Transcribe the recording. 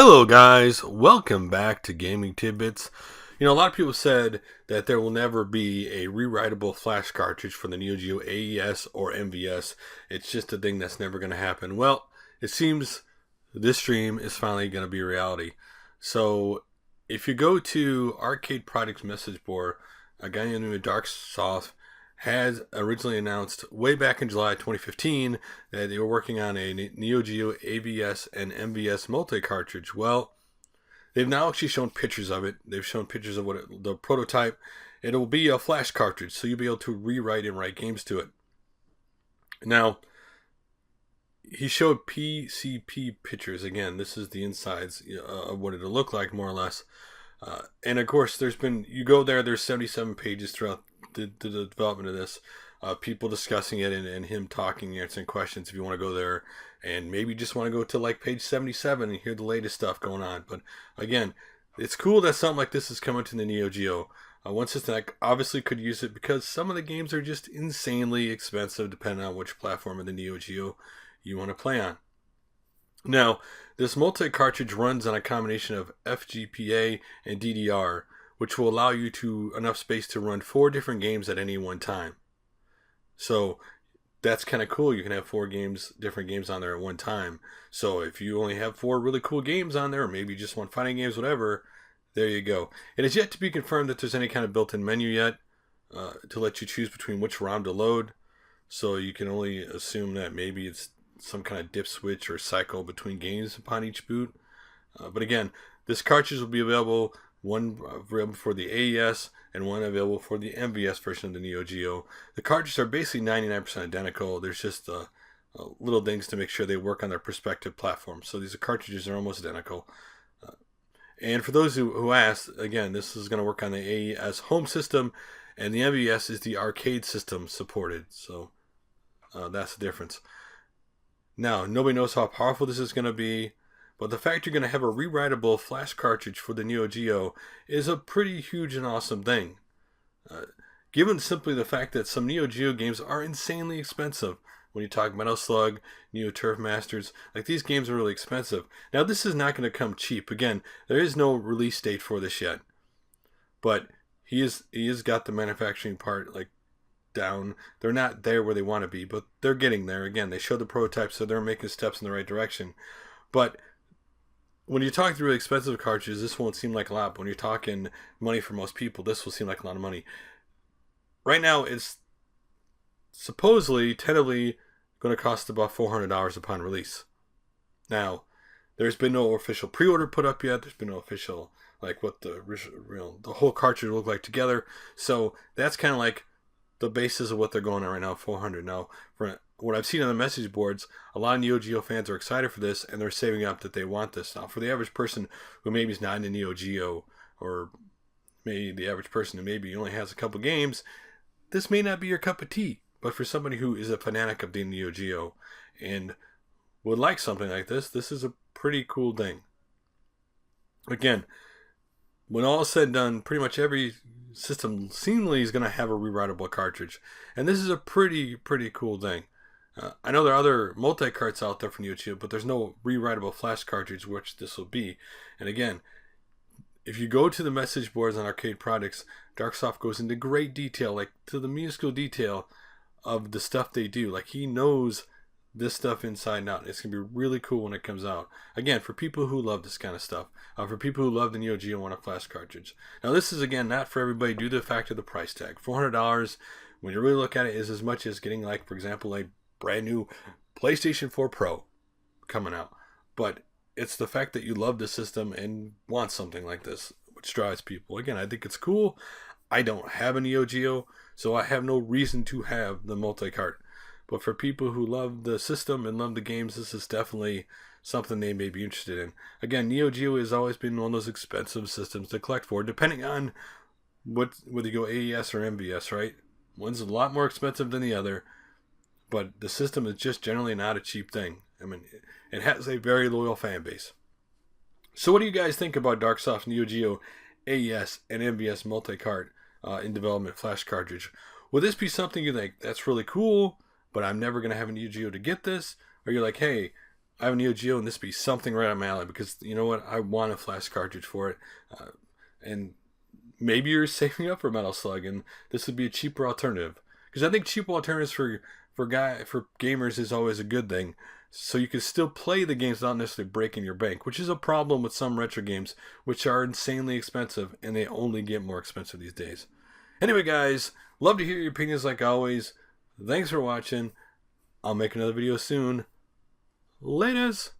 Hello guys, welcome back to Gaming Tidbits. A lot of people said that there will never be a rewritable Flash cartridge for the Neo Geo AES or MVS. It's just a thing that's never going to happen. Well, it seems this stream is finally going to be a reality. So, if you go to Arcade Products message board, a guy named Darksoft had originally announced way back in July 2015 that they were working on a Neo Geo AES and MVS multi-cartridge. Well, they've now actually shown pictures of it. They've shown pictures of the prototype. It will be a Flash cartridge, so you'll be able to rewrite and write games to it. Now, he showed PCP pictures. Again, this is the insides of what it'll look like, more or less. And of course, you go there, there's 77 pages throughout the development of this, people discussing it and him talking, answering questions. If you want to go there and maybe just want to go to like page 77 and hear the latest stuff going on. But again, it's cool that something like this is coming to the Neo Geo. One system that obviously could use it because some of the games are just insanely expensive depending on which platform of the Neo Geo you want to play on. Now, this multi-cartridge runs on a combination of FGPA and DDR, which will allow you enough space to run 4 different games at any one time. So that's kind of cool. You can have 4 different games on there at one time. So if you only have 4 really cool games on there, or maybe you just want fighting games, whatever, there you go. It is yet to be confirmed that there's any kind of built-in menu yet to let you choose between which ROM to load. So you can only assume that maybe it's some kind of dip switch or cycle between games upon each boot. But again, this cartridge will be available, one available for the AES and one available for the MVS version of the Neo Geo. The cartridges are basically 99% identical. There's just little things to make sure they work on their respective platforms. So these cartridges are almost identical. And for those who asked, again, this is going to work on the AES home system, and the MVS is the arcade system supported. So that's the difference. Now, nobody knows how powerful this is going to be, but the fact you're going to have a rewritable Flash cartridge for the Neo Geo is a pretty huge and awesome thing. Given simply the fact that some Neo Geo games are insanely expensive. When you talk Metal Slug, Neo Turf Masters, like these games are really expensive. Now, this is not going to come cheap. Again, there is no release date for this yet, but he has got the manufacturing part down. They're not there where they want to be, but they're getting there. Again, they showed the prototype, so they're making steps in the right direction. But when you talk through really expensive cartridges, this won't seem like a lot. But when you're talking money for most people, this will seem like a lot of money. Right now, it's supposedly, tentatively, going to cost about $400 upon release. Now, there's been no official pre-order put up yet. There's been no official, what the whole cartridge will look like together. So that's kind of like the basis of what they're going on right now, $400. Now, for what I've seen on the message boards, a lot of Neo Geo fans are excited for this, and they're saving up that they want this. Now, for the average person who maybe is not into Neo Geo, or maybe the average person who maybe only has a couple games, this may not be your cup of tea. But for somebody who is a fanatic of the Neo Geo and would like something like this is a pretty cool thing. Again, when all is said and done, pretty much every system seemingly is going to have a rewritable cartridge, and this is a pretty cool thing. I know there are other multi-carts out there for Neo Geo, but there's no rewritable Flash cartridge, which this will be. And again, if you go to the message boards on Arcade Products, Darksoft goes into great detail, to the minuscule detail of the stuff they do. He knows this stuff inside and out. It's going to be really cool when it comes out. Again, for people who love this kind of stuff. For people who love the Neo Geo and want a Flash cartridge. Now, this is, again, not for everybody due to the fact of the price tag. $400, when you really look at it, is as much as getting, for example, a brand new PlayStation 4 Pro coming out. But it's the fact that you love the system and want something like this, which drives people. Again, I think it's cool. I don't have a Neo Geo, so I have no reason to have the multi-cart. But for people who love the system and love the games, this is definitely something they may be interested in. Again, Neo Geo has always been one of those expensive systems to collect for, depending on whether you go AES or MVS, right? One's a lot more expensive than the other, but the system is just generally not a cheap thing. I mean, it has a very loyal fan base. So what do you guys think about Darksoft's Neo Geo AES and MVS multi-cart in development Flash cartridge? Would this be something you think, that's really cool, but I'm never going to have a Neo Geo to get this? Or you're like, hey, I have a Neo Geo, and this would be something right up my alley because you know what? I want a flash cartridge for it, and maybe you're saving up for Metal Slug, and this would be a cheaper alternative. Because I think cheaper alternatives for gamers is always a good thing. So you can still play the games without necessarily breaking your bank, which is a problem with some retro games, which are insanely expensive, and they only get more expensive these days. Anyway, guys, love to hear your opinions like always. Thanks for watching. I'll make another video soon. Laters!